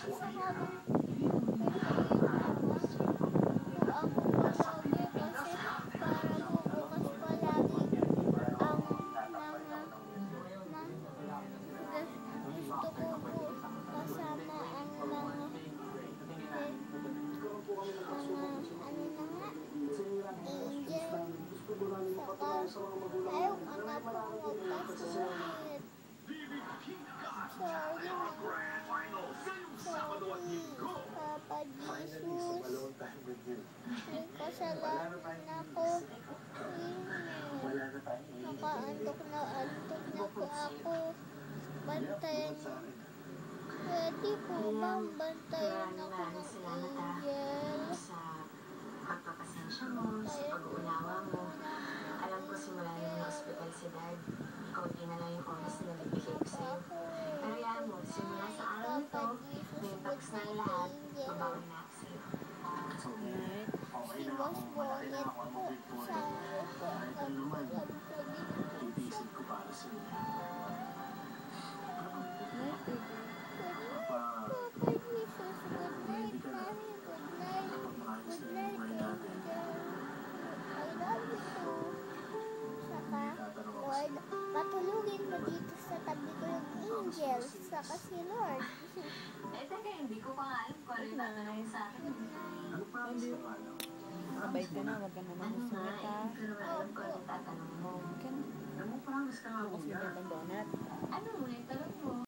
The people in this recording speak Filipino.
Isa ka bang kung ako palagi kasi para bubukas palagi ang gusto ko po kasama ang mga angel. Saka ayaw ka na po magpasulit. Sorry Papa Jesus. May kasalanan ako. Nakaantok na po ako. Bantayan. Pwede po bang bantayan ako ng angel? Pagpapasensya mo, sa pag-uunawa mo. Alam ko simula nung na-hospital si Dad, kaunti na lang yung oras na nagbigay ko sa'yo. Pero yan mo, simula sa araw nito, may tapos na ang lahat, mabawi na ako sa'yo. Si Boss Bonnet po, sana po Titisip ko para sa'yo. Papa Jesus, good night, Mami, good night. Good night, angel. I love you too. Saka, Lord, patulugin mo dito sa tabi ko yung angel, saka si Lord. Teka, hindi ko pa nga alam kung ano yung tatanungin sa akin. Ano promise ka nga lang? Mabait ka na, huwag ka na mamusulit ha. Pero alam ko ano yung tatanong mo. Huwag ka na. Ano promise ka nga Bukas muna? magandang donut. Ano mo yung tanong mo?